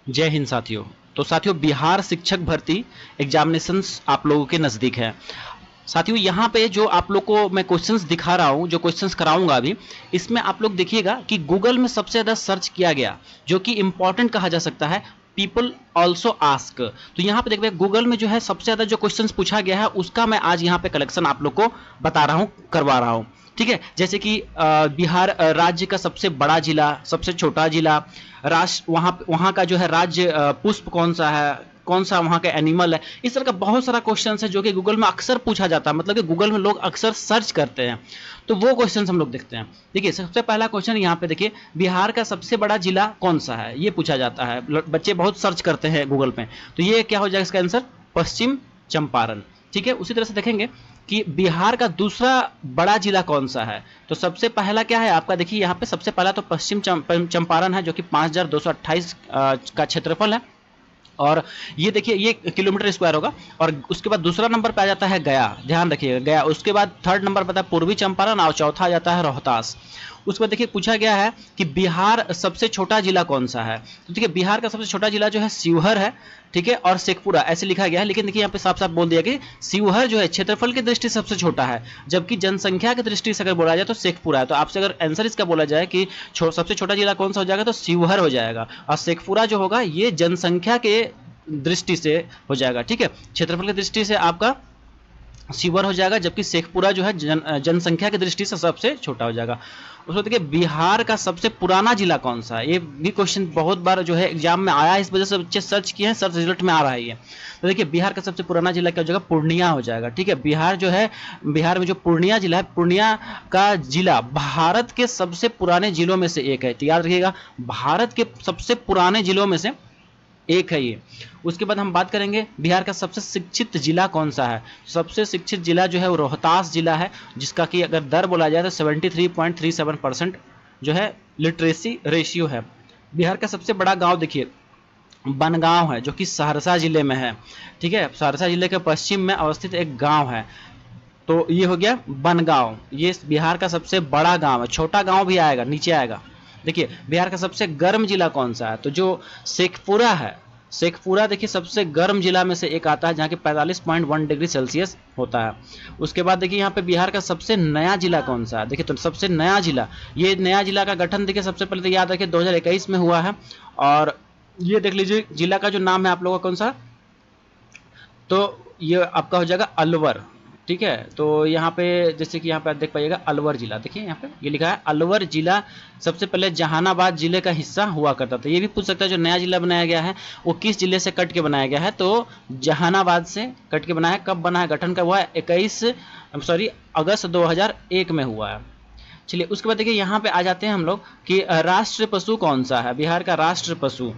जय हिंद साथियों। तो साथियों, बिहार शिक्षक भर्ती एग्जामिनेशंस आप लोगों के नज़दीक है। साथियों, यहाँ पे जो आप लोग को मैं क्वेश्चंस दिखा रहा हूँ, जो क्वेश्चंस कराऊंगा अभी, इसमें आप लोग देखिएगा कि गूगल में सबसे ज़्यादा सर्च किया गया, जो कि इंपॉर्टेंट कहा जा सकता है, पीपल ऑल्सो आस्क। तो यहाँ पे देखिए गूगल में जो है सबसे ज़्यादा जो क्वेश्चंस पूछा गया है उसका मैं आज यहाँ पे कलेक्शन आप लोग को बता रहा हूँ, करवा रहा हूँ। ठीक है, जैसे कि बिहार राज्य का सबसे बड़ा जिला, सबसे छोटा जिला, राष्ट्र वहाँ वहाँ का जो है राज्य पुष्प कौन सा है, कौन सा वहाँ का एनिमल है। इस तरह का बहुत सारा क्वेश्चन है जो कि गूगल में अक्सर पूछा जाता है, मतलब कि गूगल में लोग अक्सर सर्च करते हैं। तो वो क्वेश्चन हम लोग देखते हैं। देखिए सबसे पहला क्वेश्चन यहाँ पे देखिए, बिहार का सबसे बड़ा जिला कौन सा है, ये पूछा जाता है। बच्चे बहुत सर्च करते हैं गूगल पे। तो ये क्या हो जाएगा इसका आंसर, पश्चिम चंपारण। ठीक है, उसी तरह से देखेंगे कि बिहार का दूसरा बड़ा जिला कौन सा है। तो सबसे पहला क्या है आपका, देखिए यहाँ पे सबसे पहला तो पश्चिम चंपारण है, जो कि 5228 का क्षेत्रफल है। और ये देखिए ये किलोमीटर स्क्वायर होगा। और उसके बाद दूसरा नंबर पे आ जाता है गया, ध्यान रखिएगा गया। उसके बाद थर्ड नंबर पर आता है पूर्वी चंपारण, और चौथा आ जाता है रोहतास। उसके बाद देखिए पूछा गया है कि बिहार सबसे छोटा जिला कौन सा है। तो देखिए बिहार का सबसे छोटा जिला जो है शिवहर है। ठीक है, और शेखपुरा ऐसे लिखा गया है, लेकिन देखिए यहाँ पे साफ साफ बोल दिया कि शिवहर जो है क्षेत्रफल की दृष्टि से सबसे छोटा है, जबकि जनसंख्या की दृष्टि से अगर बोला जाए तो शेखपुरा है। तो आपसे अगर आंसर इसका बोला जाए कि सबसे छोटा जिला कौन सा हो जाएगा, तो शिवहर हो जाएगा। और शेखपुरा जो होगा ये जनसंख्या के दृष्टि से हो जाएगा। ठीक है, क्षेत्रफल की दृष्टि से आपका शिवर हो जाएगा, जबकि शेखपुरा जो है जनसंख्या की दृष्टि से सबसे छोटा हो जाएगा। उसको देखिए बिहार का सबसे पुराना जिला कौन सा है, ये भी क्वेश्चन बहुत बार जो है एग्जाम में आया है, इस वजह से बच्चे सर्च किए हैं, सर्च रिजल्ट में आ रहा है ये। तो देखिए बिहार का सबसे पुराना जिला क्या हो जाएगा, पूर्णिया हो जाएगा। ठीक है, बिहार जो है, बिहार में जो पूर्णिया जिला है, पूर्णिया का जिला भारत के सबसे पुराने जिलों में से एक है। तो याद रखिएगा, भारत के सबसे पुराने जिलों में से एक है ये। उसके बाद हम बात करेंगे बिहार का सबसे शिक्षित जिला कौन सा है। सबसे शिक्षित जिला जो है वो रोहतास जिला है, जिसका कि अगर दर बोला जाए तो 73.37% जो है लिटरेसी रेशियो है। बिहार का सबसे बड़ा गांव देखिए बनगांव है, जो कि सहरसा जिले में है। ठीक है, सहरसा जिले के पश्चिम में अवस्थित एक गांव है। तो ये हो गया बनगांव, ये बिहार का सबसे बड़ा गांव है। छोटा गांव भी आएगा, नीचे आएगा। देखिए बिहार का सबसे गर्म जिला कौन सा है, तो जो शेखपुरा है, शेखपुरा देखिए सबसे गर्म जिला में से एक आता है, जहाँ के 45.1 डिग्री सेल्सियस होता है। उसके बाद देखिए यहाँ पे बिहार का सबसे नया जिला कौन सा है। देखिए तो सबसे नया जिला, ये नया जिला का गठन देखिए सबसे पहले तो याद रखिए 2021 में हुआ है। और ये देख लीजिए जिला का जो नाम है आप लोगों का कौन सा, तो ये आपका हो जाएगा अलवर। ठीक है, तो यहाँ पे जैसे कि यहाँ पे आप देख पाइएगा अलवर जिला, देखिए यहाँ पे ये लिखा है अलवर जिला सबसे पहले जहानाबाद जिले का हिस्सा हुआ करता था। ये भी पूछ सकता है जो नया जिला बनाया गया है वो किस जिले से कट के बनाया गया है, तो जहानाबाद से कट के बनाया। कब बना है, गठन कब हुआ है, 21 अगस्त 2001 में हुआ है। चलिए उसके बाद देखिए यहाँ पे आ जाते हैं हम लोग कि राष्ट्र पशु कौन सा है, बिहार का राष्ट्र पशु।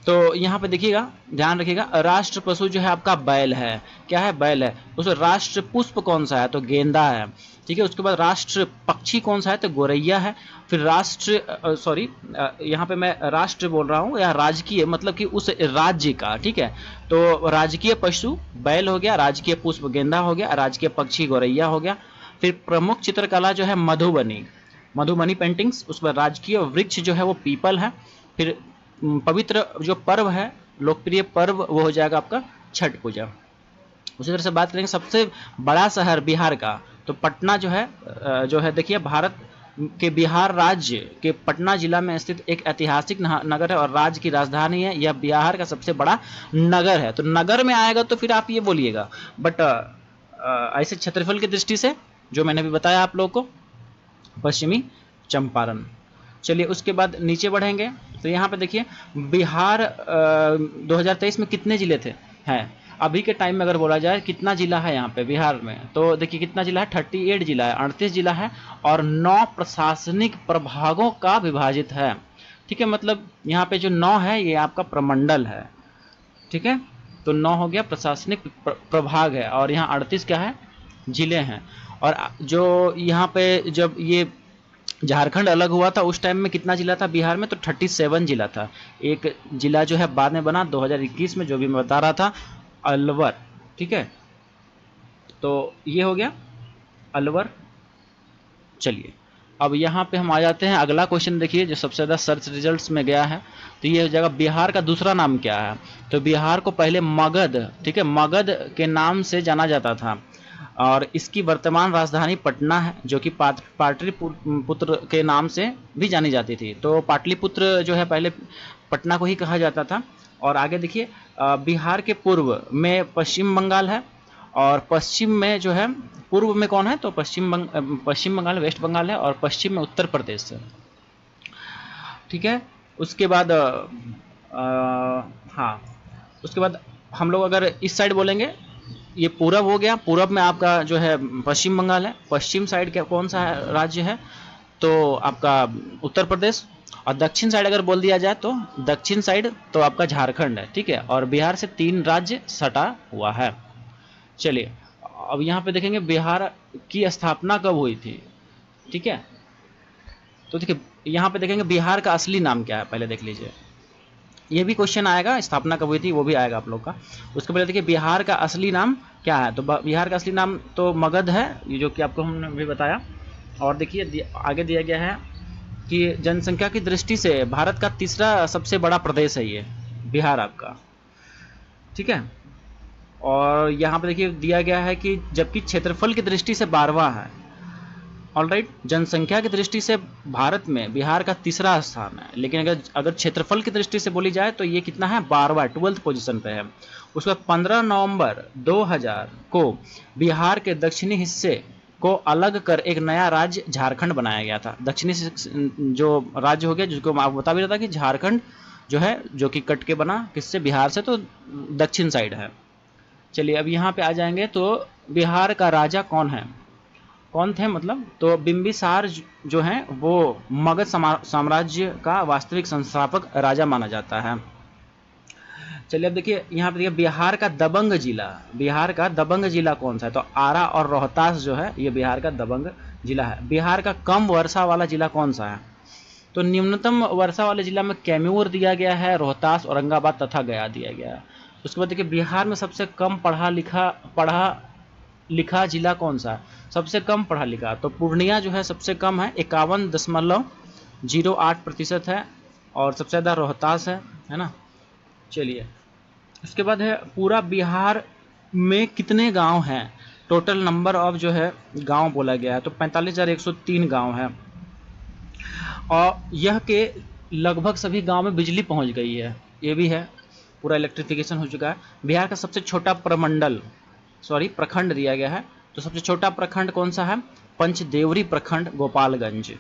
तो यहाँ पे देखिएगा, ध्यान रखिएगा, राष्ट्र पशु जो है आपका बैल है। क्या है, बैल है। उसमें राष्ट्र पुष्प कौन सा है, तो गेंदा है। ठीक है, उसके बाद राष्ट्र पक्षी कौन सा है, तो गोरैया है। फिर राष्ट्र सॉरी यहाँ पे मैं राष्ट्र बोल रहा हूँ या राजकीय, मतलब कि उस राज्य का। ठीक है, तो राजकीय पशु बैल हो गया, राजकीय पुष्प गेंदा हो गया, राजकीय पक्षी गोरैया हो गया। फिर प्रमुख चित्रकला जो है मधुबनी, मधुबनी पेंटिंग्स। उस पर राजकीय वृक्ष जो है वो पीपल है। फिर पवित्र जो पर्व है, लोकप्रिय पर्व, वो हो जाएगा आपका छठ पूजा। उसी तरह से बात करेंगे सबसे बड़ा शहर बिहार का, तो पटना जो है देखिए भारत के बिहार राज्य के पटना जिला में स्थित एक ऐतिहासिक नगर है और राज्य की राजधानी है। यह बिहार का सबसे बड़ा नगर है। तो नगर में आएगा तो फिर आप ये बोलिएगा, बट ऐसे क्षेत्रफल की दृष्टि से जो मैंने भी बताया आप लोगों को, पश्चिमी चंपारण। चलिए उसके बाद नीचे बढ़ेंगे तो यहाँ पे देखिए बिहार 2023 में कितने जिले थे हैं। अभी के टाइम में अगर बोला जाए कितना जिला है यहाँ पे बिहार में, तो देखिए कितना जिला है, 38 जिला है, 38 जिला है। और 9 प्रशासनिक प्रभागों का विभाजित है। ठीक है, मतलब यहाँ पे जो 9 है ये आपका प्रमंडल है। ठीक है, तो 9 हो गया प्रशासनिक प्रभाग है, और यहाँ 38 क्या है, जिले हैं। और जो यहाँ पे जब ये झारखंड अलग हुआ था उस टाइम में कितना जिला था बिहार में, तो 37 जिला था। एक जिला जो है बाद में बना 2021 में, जो भी मैं बता रहा था, अलवर। ठीक है, तो ये हो गया अलवर। चलिए अब यहाँ पे हम आ जाते हैं, अगला क्वेश्चन देखिए जो सबसे ज़्यादा सर्च रिजल्ट्स में गया है, तो ये हो जाएगा बिहार का दूसरा नाम क्या है। तो बिहार को पहले मगध, ठीक है, मगध के नाम से जाना जाता था, और इसकी वर्तमान राजधानी पटना है, जो कि पाटलिपुत्र के नाम से भी जानी जाती थी। तो पाटलिपुत्र जो है पहले पटना को ही कहा जाता था। और आगे देखिए, बिहार के पूर्व में पश्चिम बंगाल है, और पश्चिम में जो है, पूर्व में कौन है, तो पश्चिम बंगाल, वेस्ट बंगाल है, और पश्चिम में उत्तर प्रदेश है, ठीक है। उसके बाद हाँ, उसके बाद हम लोग अगर इस साइड बोलेंगे, ये पूरब हो गया, पूरब में आपका जो है पश्चिम बंगाल है, पश्चिम साइड क्या कौन सा राज्य है, तो आपका उत्तर प्रदेश, और दक्षिण साइड अगर बोल दिया जाए तो दक्षिण साइड तो आपका झारखंड है, ठीक है। और बिहार से 3 राज्य सटा हुआ है। चलिए अब यहाँ पे देखेंगे बिहार की स्थापना कब हुई थी, ठीक है। तो देखिए यहाँ पे देखेंगे बिहार का असली नाम क्या है, पहले देख लीजिए, ये भी क्वेश्चन आएगा, स्थापना कब हुई थी वो भी आएगा आप लोग का। उसके पहले देखिए बिहार का असली नाम क्या है, तो बिहार का असली नाम तो मगध है, ये जो कि आपको हमने भी बताया। और देखिए आगे दिया गया है कि जनसंख्या की दृष्टि से भारत का तीसरा सबसे बड़ा प्रदेश है ये बिहार आपका, ठीक है। और यहाँ पे देखिए दिया गया है कि जबकि क्षेत्रफल की दृष्टि से 12वां है, ऑलराइट, जनसंख्या की दृष्टि से भारत में बिहार का तीसरा स्थान है, लेकिन अगर क्षेत्रफल की दृष्टि से बोली जाए तो ये कितना है, 12वां, 12th पोजीशन पे है। उसके बाद 15 नवंबर 2000 को बिहार के दक्षिणी हिस्से को अलग कर एक नया राज्य झारखंड बनाया गया था। दक्षिणी जो राज्य हो गया, जिसको मैं आपको बता भी रहा था कि झारखंड जो है, जो कि कट के बना किससे, बिहार से, तो दक्षिण साइड है। चलिए अब यहाँ पे आ जाएंगे, तो बिहार का राजा कौन है, कौन थे मतलब, तो बिंबिसार जो हैं वो मगध साम्राज्य का वास्तविक संस्थापक राजा माना जाता है। चलिए अब देखिए यहाँ पे देखिए बिहार का दबंग जिला, बिहार का दबंग जिला कौन सा है, तो आरा और रोहतास जो है ये बिहार का दबंग जिला है। बिहार का कम वर्षा वाला जिला कौन सा है, तो निम्नतम वर्षा वाले जिला में कैमूर दिया गया है, रोहतास, औरंगाबाद तथा गया दिया गया है। उसके बाद देखिए बिहार में सबसे कम पढ़ा लिखा जिला कौन सा है, सबसे कम पढ़ा लिखा, तो पूर्णिया जो है सबसे कम है, 51.08% है, और सबसे ज़्यादा रोहतास है ना। चलिए उसके बाद है पूरा बिहार में कितने गांव हैं, टोटल नंबर ऑफ जो है गांव बोला गया है, तो 45,103 गांव है, और यह के लगभग सभी गांव में बिजली पहुंच गई है, ये भी है, पूरा इलेक्ट्रिफिकेशन हो चुका है। बिहार का सबसे छोटा प्रखंड दिया गया है, तो सबसे छोटा प्रखंड कौन सा है, पंचदेवरी प्रखंड, गोपालगंज,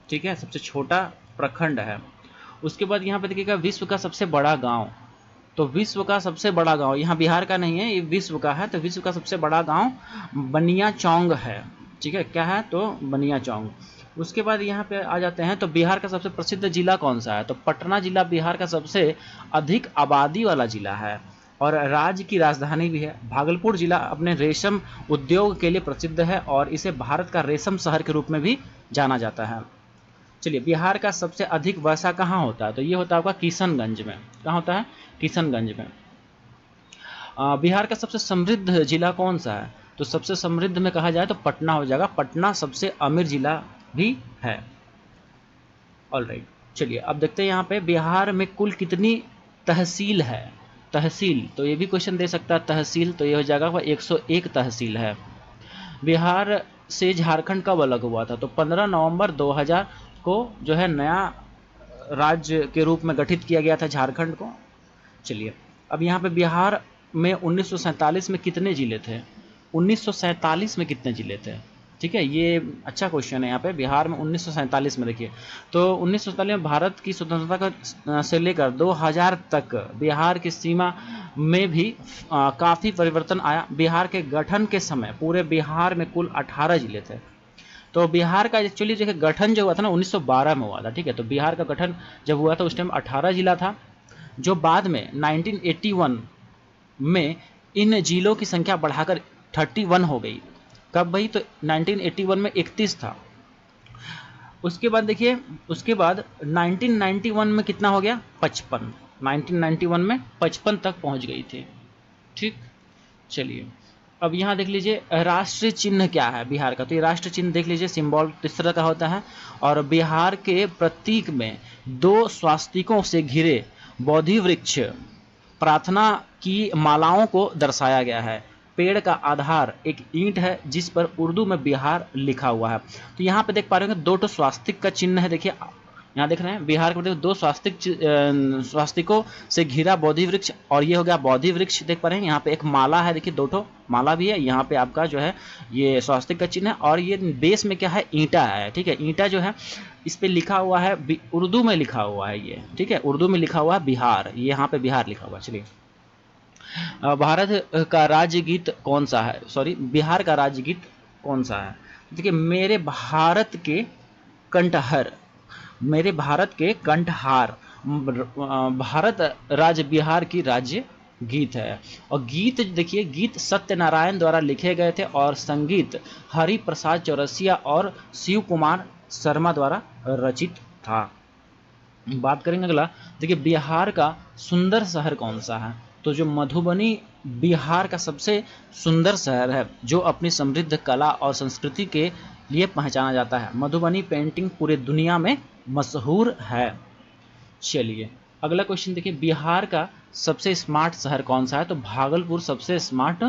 ठीक है, सबसे छोटा प्रखंड है। उसके बाद यहाँ पे देखिएगा विश्व का सबसे बड़ा गांव, तो विश्व का सबसे बड़ा गांव यहाँ बिहार का नहीं है, ये विश्व का है, तो विश्व का सबसे बड़ा गांव बनियाचौंग है, ठीक है, क्या है, तो बनियाचौंग। उसके बाद यहाँ पे आ जाते हैं, तो बिहार का सबसे प्रसिद्ध जिला कौन सा है, तो पटना जिला बिहार का सबसे अधिक आबादी वाला जिला है, और राज्य की राजधानी भी है। भागलपुर जिला अपने रेशम उद्योग के लिए प्रसिद्ध है, और इसे भारत का रेशम शहर के रूप में भी जाना जाता है। चलिए बिहार का सबसे अधिक वर्षा कहाँ होता है, तो ये होता है आपका किशनगंज में, कहाँ होता है, किशनगंज में। बिहार का सबसे समृद्ध जिला कौन सा है, तो सबसे समृद्ध में कहा जाए तो पटना हो जाएगा, पटना सबसे अमीर जिला भी है, ऑलराइट। चलिए अब देखते हैं यहाँ पे बिहार में कुल कितनी तहसील है, तहसील, तो ये भी क्वेश्चन दे सकता है, तहसील, तो ये हो जाएगा 101 तहसील है। बिहार से झारखंड कब अलग हुआ था, तो 15 नवंबर 2000 को जो है नया राज्य के रूप में गठित किया गया था झारखंड को। चलिए अब यहाँ पे बिहार में 1947 में कितने जिले थे, 1947 में कितने जिले थे, ठीक है, ये अच्छा क्वेश्चन है यहाँ पे। बिहार में 1947 में देखिए, तो 1947 में भारत की स्वतंत्रता का से लेकर 2000 तक बिहार की सीमा में भी काफ़ी परिवर्तन आया। बिहार के गठन के समय पूरे बिहार में कुल 18 जिले थे, तो बिहार का एक्चुअली देखिए गठन जो हुआ था ना 1912 में हुआ था, ठीक है, तो बिहार का गठन जब हुआ था उस टाइम 18 जिला था, जो बाद में 1981 में इन जिलों की संख्या बढ़ाकर 31 हो गई। कब भाई, तो 1981 में 31 था। उसके बाद देखिए, उसके बाद 1991 में कितना हो गया, 55, 1991 में 55 तक पहुंच गई थी, ठीक। चलिए अब यहाँ देख लीजिए राष्ट्रीय चिन्ह क्या है बिहार का, तो ये राष्ट्रीय चिन्ह देख लीजिए सिंबल किस तरह का होता है। और बिहार के प्रतीक में दो स्वास्तिकों से घिरे बोधि वृक्ष प्रार्थना की मालाओं को दर्शाया गया है। पेड़ का आधार एक ईंट है जिस पर उर्दू में बिहार लिखा हुआ है। तो यहाँ पे देख पा रहे होंगे दो तो स्वास्तिक का चिन्ह है, देखिए यहाँ देख रहे हैं बिहार के दो स्वास्तिकों से घिरा बोधि वृक्ष, और ये हो गया बोधि वृक्ष देख पा रहे हैं। यहाँ पे एक माला है, देखिए दो ठो माला भी है। यहाँ पे आपका जो है ये स्वास्तिक का चिन्ह है, और ये बेस में क्या है, ईंटा है। ठीक है, ईंटा जो है इस पे लिखा हुआ है, उर्दू में लिखा हुआ है ये। ठीक है, उर्दू में लिखा हुआ है बिहार, ये यहाँ पे बिहार लिखा हुआ है। चलिए भारत का राज्य गीत कौन सा है, सॉरी बिहार का राज्य गीत कौन सा है। देखिए मेरे भारत के कंठहर, मेरे भारत के कंठहार भारत राज्य बिहार की राज्य गीत है। और गीत देखिए, गीत सत्यनारायण द्वारा लिखे गए थे और संगीत हरि प्रसाद चौरसिया और शिव कुमार शर्मा द्वारा रचित था। बात करेंगे अगला, देखिए बिहार का सुंदर शहर कौन सा है, तो जो मधुबनी बिहार का सबसे सुंदर शहर है जो अपनी समृद्ध कला और संस्कृति के लिए पहचाना जाता है। मधुबनी पेंटिंग पूरे दुनिया में मशहूर है। चलिए अगला क्वेश्चन देखिए, बिहार का सबसे स्मार्ट शहर कौन सा है, तो भागलपुर सबसे स्मार्ट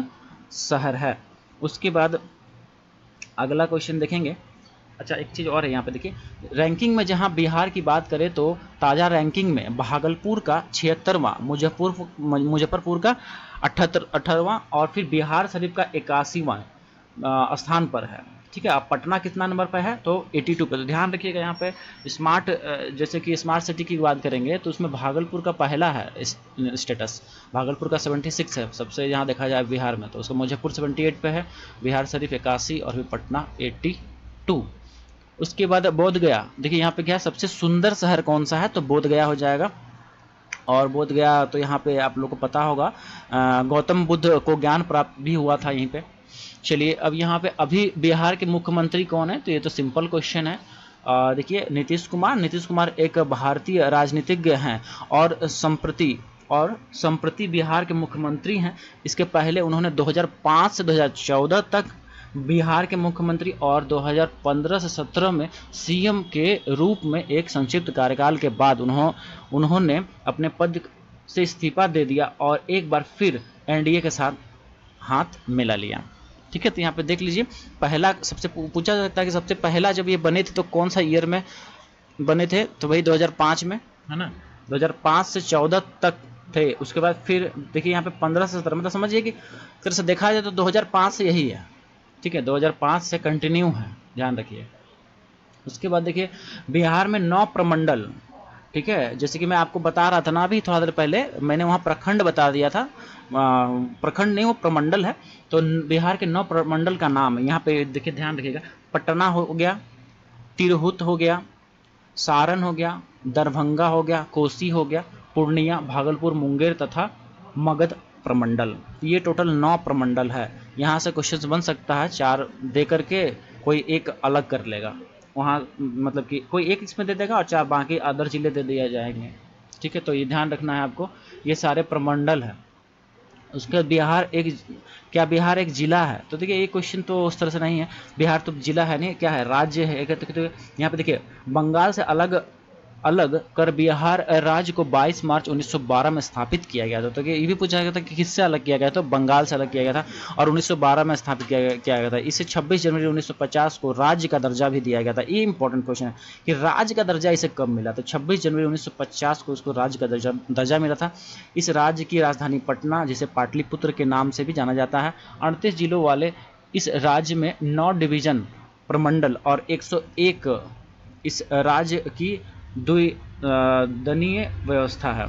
शहर है। उसके बाद अगला क्वेश्चन देखेंगे। अच्छा एक चीज़ और है यहाँ पे देखिए, रैंकिंग में जहाँ बिहार की बात करें तो ताज़ा रैंकिंग में भागलपुर का 76वां, मुजफ्फरपुर का 78वां और फिर बिहार शरीफ का 81वां स्थान पर है। ठीक है, अब पटना कितना नंबर पर है, तो 82 पे। तो ध्यान रखिएगा यहाँ पे स्मार्ट, जैसे कि स्मार्ट सिटी की बात करेंगे तो उसमें भागलपुर का पहला है स्टेटस, भागलपुर का 76 है सबसे यहाँ देखा जाए बिहार में, तो उसका मुजफ्फरपुर 78 पे है, बिहार शरीफ 81 और फिर पटना 82। उसके बाद बोध गया, देखिए यहाँ पे क्या सबसे सुंदर शहर कौन सा है, तो बोध गया हो जाएगा। और बोध गया तो यहाँ पे आप लोग को पता होगा गौतम बुद्ध को ज्ञान प्राप्त भी हुआ था यहीं पे। चलिए अब यहाँ पे अभी बिहार के मुख्यमंत्री कौन है, तो ये तो सिंपल क्वेश्चन है। देखिए नीतीश कुमार, नीतीश कुमार एक भारतीय राजनीतिज्ञ हैं और संप्रति बिहार के मुख्यमंत्री हैं। इसके पहले उन्होंने 2005 से 2014 तक बिहार के मुख्यमंत्री और 2015 से 17 में सीएम के रूप में एक संक्षिप्त कार्यकाल के बाद उन्होंने अपने पद से इस्तीफा दे दिया और एक बार फिर एनडीए के साथ हाथ मिला लिया। ठीक है, तो यहाँ पे देख लीजिए पहला सबसे पूछा जाता है कि सबसे पहला जब ये बने थे तो कौन सा ईयर में बने थे, तो वही 2005 में है ना, 2005 से 14 तक थे। उसके बाद फिर देखिए यहाँ पे 15 से 17, मतलब समझिए कि तरह से देखा जाए तो 2005 से यही है। ठीक है, 2005 से कंटिन्यू है, ध्यान रखिए। उसके बाद देखिए बिहार में 9 प्रमंडल, ठीक है, जैसे कि मैं आपको बता रहा था ना अभी थोड़ा देर पहले, मैंने वहाँ प्रखंड बता दिया था, प्रखंड नहीं वो प्रमंडल है। तो बिहार के 9 प्रमंडल का नाम है यहाँ पे देखिए, ध्यान रखिएगा। पटना हो गया, तिरहुत हो गया, सारण हो गया, दरभंगा हो गया, कोसी हो गया, पूर्णिया, भागलपुर, मुंगेर तथा मगध प्रमंडल। ये टोटल 9 प्रमंडल है। यहाँ से क्वेश्चन बन सकता है 4 दे करके कोई एक अलग कर लेगा, वहाँ मतलब कि कोई एक इसमें दे देगा और 4 बाकी अदर जिले दे दिए जाएंगे। ठीक है, तो ये ध्यान रखना है आपको, ये सारे प्रमंडल है। उसके बाद बिहार एक जिला है, तो देखिए ये क्वेश्चन तो उस तरह से नहीं है, बिहार तो जिला है नहीं, क्या है, राज्य है। तो यहाँ पे देखिए बंगाल से अलग कर बिहार राज्य को 22 मार्च 1912 में स्थापित किया गया था। तो ये भी पूछा गया था कि किससे अलग किया गया, तो बंगाल से अलग किया गया था और 1912 में स्थापित किया गया था। इसे 26 जनवरी 1950 को राज्य का दर्जा भी दिया गया था। ये इंपॉर्टेंट क्वेश्चन है कि राज्य का दर्जा इसे कब मिला, तो 26 जनवरी 1950 को इसको राज्य का दर्जा मिला था। इस राज्य की राजधानी पटना, जिसे पाटलिपुत्र के नाम से भी जाना जाता है। 38 जिलों वाले इस राज्य में 9 डिवीजन प्रमंडल और 101 इस राज्य की द्विदलीय व्यवस्था है।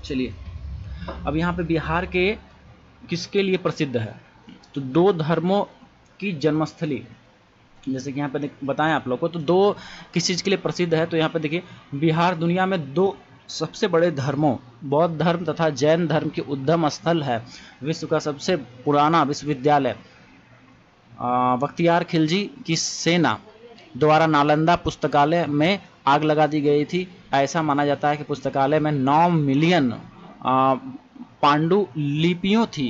चलिए अब यहाँ पे बिहार के किसके लिए प्रसिद्ध है, तो 2 धर्मों की जन्मस्थली, जैसे कि यहाँ पे बताएं आप लोग को, तो 2 किस चीज़ के लिए प्रसिद्ध है, तो यहाँ पे देखिए बिहार दुनिया में 2 सबसे बड़े धर्मों, बौद्ध धर्म तथा जैन धर्म की उद्गम स्थल है। विश्व का सबसे पुराना विश्वविद्यालय बख्तियार खिलजी की सेना द्वारा नालंदा पुस्तकालय में आग लगा दी गई थी। ऐसा माना जाता है कि पुस्तकालय में 9 मिलियन पांडुलिपियाँ थी।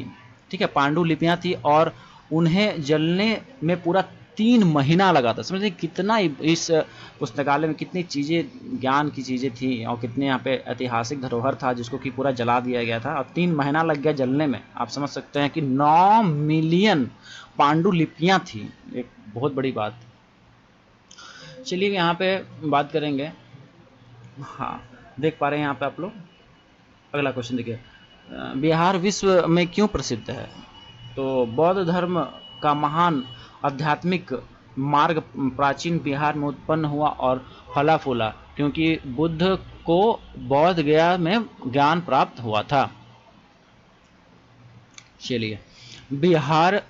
ठीक है, पांडुलिपियां थी और उन्हें जलने में पूरा 3 महीना लगा था। समझिए कितना इस पुस्तकालय में कितनी चीज़ें, ज्ञान की चीज़ें थी और कितने यहाँ पे ऐतिहासिक धरोहर था जिसको कि पूरा जला दिया गया था और 3 महीना लग गया जलने में। आप समझ सकते हैं कि 9 मिलियन पांडुलिपियां थी, एक बहुत बड़ी बात। चलिए यहाँ पे बात करेंगे। हाँ, देख पा रहे हैं यहाँ पे आप लोग। अगला क्वेश्चन देखिए, बिहार विश्व में क्यों प्रसिद्ध है? तो बौद्ध धर्म का महान आध्यात्मिक मार्ग प्राचीन बिहार में उत्पन्न हुआ और फला फूला, क्योंकि बुद्ध को बौद्ध गया में ज्ञान प्राप्त हुआ था। चलिए, बिहार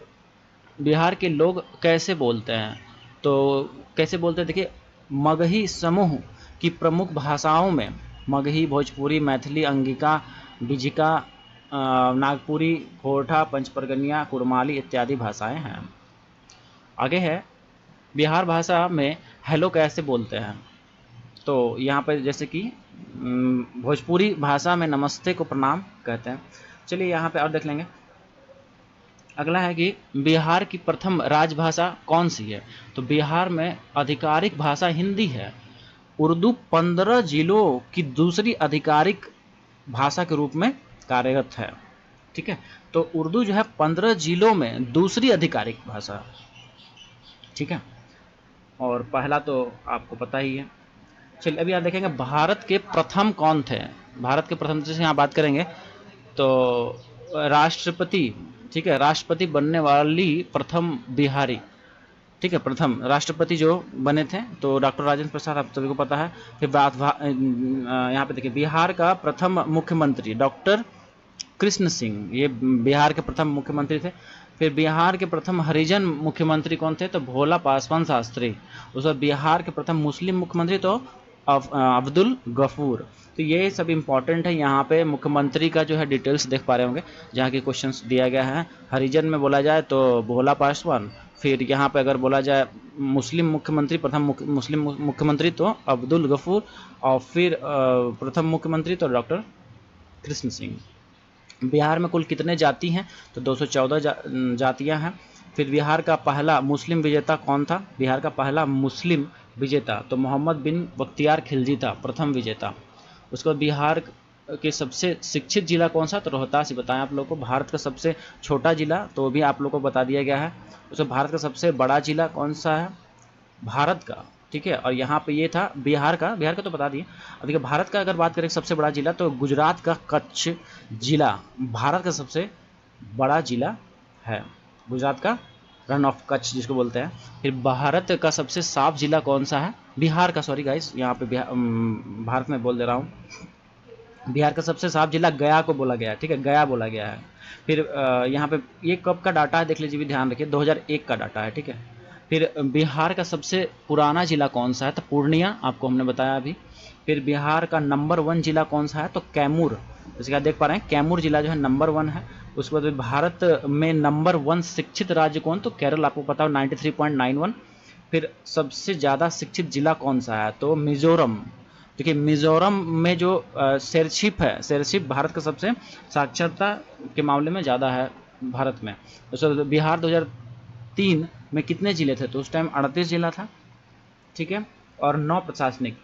बिहार के लोग कैसे बोलते हैं? तो कैसे बोलते हैं देखिए, मगही समूह की प्रमुख भाषाओं में मगही, भोजपुरी, मैथिली, अंगिका, बिजिका, नागपुरी, खोरठा, पंचपरगनिया, कुरमाली इत्यादि भाषाएं हैं। आगे है, बिहार भाषा में हेलो कैसे बोलते हैं? तो यहाँ पर जैसे कि भोजपुरी भाषा में नमस्ते को प्रणाम कहते हैं। चलिए यहाँ पे और देख लेंगे। अगला है कि बिहार की प्रथम राजभाषा कौन सी है? तो बिहार में आधिकारिक भाषा हिंदी है। उर्दू 15 जिलों की दूसरी आधिकारिक भाषा के रूप में कार्यरत है। ठीक है, तो उर्दू जो है 15 जिलों में दूसरी आधिकारिक भाषा। ठीक है, और पहला तो आपको पता ही है। चलिए अभी आप देखेंगे भारत के प्रथम कौन थे। भारत के प्रथम जैसे यहाँ बात करेंगे तो राष्ट्रपति, ठीक है, राष्ट्रपति बनने वाली प्रथम बिहारी, ठीक है, प्रथम राष्ट्रपति जो बने थे तो डॉक्टर राजेंद्र प्रसाद, आप सभी को पता है। फिर बात यहाँ पे देखिए, बिहार का प्रथम मुख्यमंत्री डॉक्टर कृष्ण सिंह, ये बिहार के प्रथम मुख्यमंत्री थे। फिर बिहार के प्रथम हरिजन मुख्यमंत्री कौन थे? तो भोला पासवान शास्त्री। उस बाद बिहार के प्रथम मुस्लिम मुख्यमंत्री तो अब्दुल गफूर। तो ये सब इंपॉर्टेंट है। यहाँ पे मुख्यमंत्री का जो है डिटेल्स देख पा रहे होंगे, जहाँ की क्वेश्चंस दिया गया है। हरिजन में बोला जाए तो भोला पासवान, फिर यहाँ पे अगर बोला जाए मुस्लिम मुख्यमंत्री, प्रथम मुस्लिम मुख्यमंत्री तो अब्दुल गफूर, और फिर प्रथम मुख्यमंत्री तो डॉक्टर कृष्ण सिंह। बिहार में कुल कितने जाति हैं? तो 214 जातियां हैं। फिर बिहार का पहला मुस्लिम विजेता कौन था? बिहार का पहला मुस्लिम विजेता तो मोहम्मद बिन बख्तियार खिलजी था, प्रथम विजेता। उसके बाद बिहार के सबसे शिक्षित जिला कौन सा? तो रोहतास ही बताएं आप लोग को। भारत का सबसे छोटा जिला तो भी आप लोग को बता दिया गया है। उसके भारत का सबसे बड़ा जिला कौन सा है? भारत का, ठीक है। और यहाँ पे ये था बिहार का तो बता दिए। अब देखिए भारत का अगर बात करें सबसे बड़ा जिला तो गुजरात का कच्छ जिला भारत का सबसे बड़ा जिला है। गुजरात का रन ऑफ कच्छ जिसको बोलते हैं। फिर भारत का सबसे साफ जिला कौन सा है? बिहार का, सॉरी गाइस, यहाँ पे भारत में बोल दे रहा हूँ। बिहार का सबसे साफ जिला गया को बोला गया है, ठीक है, गया बोला गया है। फिर यहाँ पे ये कब का डाटा है देख लीजिए, भी ध्यान रखिए, 2001 का डाटा है, ठीक है। फिर बिहार का सबसे पुराना जिला कौन सा है? तो पूर्णिया, आपको हमने बताया अभी। फिर बिहार का नंबर 1 जिला कौन सा है? तो कैमूर। जैसे कि आप देख पा रहे हैं कैमूर जिला जो है नंबर 1 है। उसके बाद भारत में नंबर 1 शिक्षित राज्य कौन? तो केरल, आपको पता हो 93.91। फिर सबसे ज़्यादा शिक्षित जिला कौन सा है? तो मिजोरम। देखिए मिजोरम में जो शेरशिप है, शेरशिप भारत का सबसे साक्षरता के मामले में ज़्यादा है भारत में। तो बिहार 2003 में कितने जिले थे? तो उस टाइम 38 जिला था, ठीक है, और 9 प्रशासनिक।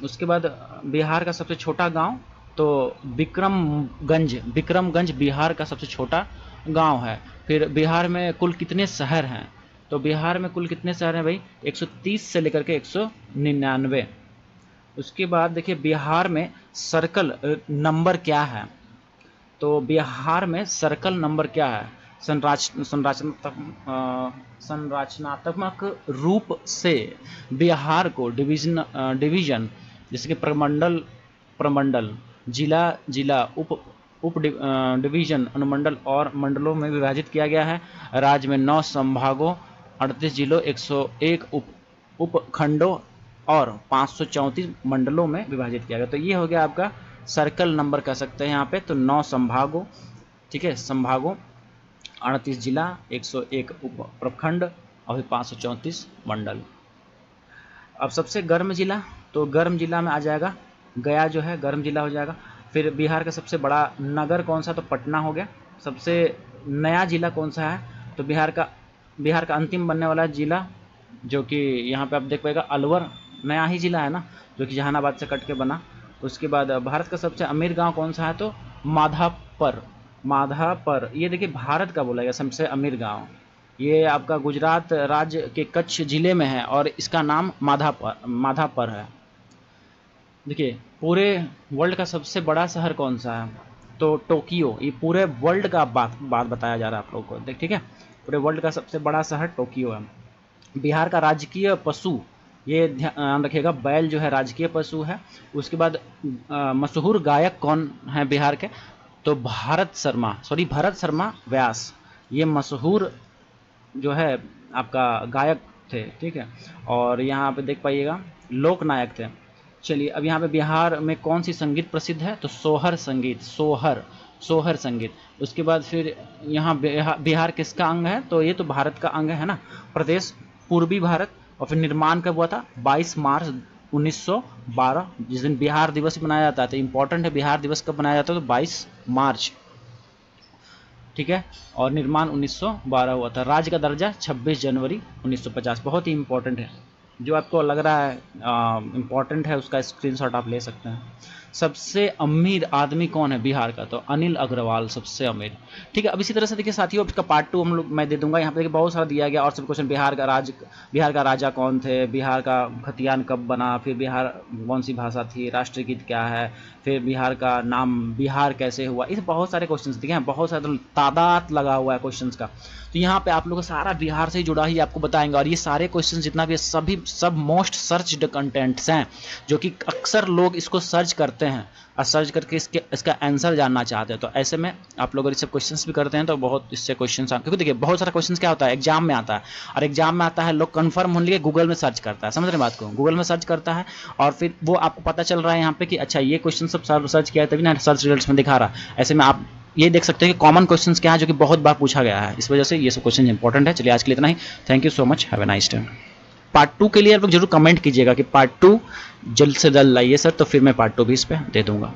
उसके बाद बिहार का सबसे छोटा गांव तो विक्रमगंज बिहार का सबसे छोटा गांव है। फिर बिहार में कुल कितने शहर हैं? तो बिहार में कुल कितने शहर हैं भाई? 130 से लेकर के 199। उसके बाद देखिए बिहार में सर्कल नंबर क्या है? तो बिहार में सर्कल नंबर क्या है? संरचनात्मक रूप से बिहार को डिवीजन जैसे कि प्रमंडल, जिला, उप डिवीजन, अनुमंडल और मंडलों में विभाजित किया गया है। राज्य में 9 संभागों, 38 जिलों, 101 उपखंडों और 534 मंडलों में विभाजित किया गया। तो ये हो गया आपका सर्कल नंबर कह सकते हैं यहाँ पे। तो 9 संभागों, ठीक है, संभागों, 38 जिला, 101 उप प्रखंड और 534 मंडल। अब सबसे गर्म जिला, तो गर्म जिला में आ जाएगा गया, जो है गर्म जिला हो जाएगा। फिर बिहार का सबसे बड़ा नगर कौन सा? तो पटना हो गया। सबसे नया जिला कौन सा है? तो बिहार का अंतिम बनने वाला जिला, जो कि यहाँ पे आप देख पाएगा अलवर, नया ही जिला है ना, जो कि जहानाबाद से कट के बना। उसके बाद भारत का सबसे अमीर गांव कौन सा है? तो माधापर। ये देखिए भारत का बोला गया सबसे अमीर गांव, ये आपका गुजरात राज्य के कच्छ जिले में है और इसका नाम माधापर है। देखिए पूरे वर्ल्ड का सबसे बड़ा शहर कौन सा है? तो टोक्यो। ये पूरे वर्ल्ड का बात बताया जा रहा है आप लोगों को, ठीक है। पूरे वर्ल्ड का सबसे बड़ा शहर टोक्यो है। बिहार का राजकीय पशु, ये ध्यान रखिएगा, बैल जो है राजकीय पशु है। उसके बाद मशहूर गायक कौन है बिहार के? तो भरत शर्मा व्यास, ये मशहूर जो है आपका गायक थे, ठीक है। और यहाँ पे देख पाइएगा लोक नायक थे। चलिए अब यहाँ पे बिहार में कौन सी संगीत प्रसिद्ध है? तो सोहर संगीत, सोहर संगीत। उसके बाद फिर यहाँ बिहार किसका अंग है? तो ये तो भारत का अंग है ना, प्रदेश पूर्वी भारत। और फिर निर्माण कब हुआ था? 22 मार्च 1912, जिस दिन बिहार दिवस मनाया जाता है। तो इम्पोर्टेंट है बिहार दिवस कब मनाया जाता है? तो 22 मार्च, ठीक है। और निर्माण 1912 हुआ था। राज्य का दर्जा 26 जनवरी 1950। बहुत ही इंपॉर्टेंट है, जो आपको लग रहा है इम्पॉर्टेंट है उसका स्क्रीनशॉट आप ले सकते हैं। सबसे अमीर आदमी कौन है बिहार का? तो अनिल अग्रवाल सबसे अमीर, ठीक है। अब इसी तरह से देखिए साथियों, इसका पार्ट 2 हम लोग मैं दे दूंगा। यहाँ पे देखिए बहुत सारा दिया गया और सब क्वेश्चन, बिहार का राजा कौन थे, बिहार का खतियान कब बना, फिर बिहार कौन सी भाषा थी, राष्ट्रगीत क्या है, फिर बिहार का नाम बिहार कैसे हुआ, इस बहुत सारे क्वेश्चंस दिखे हैं, बहुत सारे तादाद लगा हुआ है क्वेश्चंस का। तो यहाँ पे आप लोग सारा बिहार से जुड़ा ही आपको बताएंगे। और ये सारे क्वेश्चन जितना भी सब मोस्ट सर्च्ड कंटेंट्स हैं, जो कि अक्सर लोग इसको सर्च करते हैं और सर्च करके इसका आंसर जानना चाहते हैं। तो ऐसे में आप लोग अगर इससे क्वेश्चंस भी करते हैं तो बहुत इससे क्वेश्चंस, क्योंकि देखिए बहुत सारा क्वेश्चंस क्या होता है एग्जाम में आता है, और एग्जाम में आता है लोग कंफर्म होने के लिए गूगल में सर्च करता है, समझ रहे बात को, गूगल में सर्च करता है और फिर वो आपको पता चल रहा है यहाँ पे कि अच्छा ये क्वेश्चन सब सर्च किया है तभी ना सर्च रिजल्ट्स में दिखा रहा है। ऐसे में आप ये देख सकते हैं कि कॉमन क्वेश्चंस क्या है जो कि बहुत बार पूछा गया है, इस वजह से ये सब क्वेश्चन इंपॉर्टेंट है। चलिए आज के लिए इतना ही, thank you so much, have a nice day. Part 2 के लिए आप लोग जरूर कमेंट कीजिएगा कि पार्ट 2 जल्द से जल्द लाइए सर, तो फिर मैं पार्ट 2 भी इस पर दे दूंगा।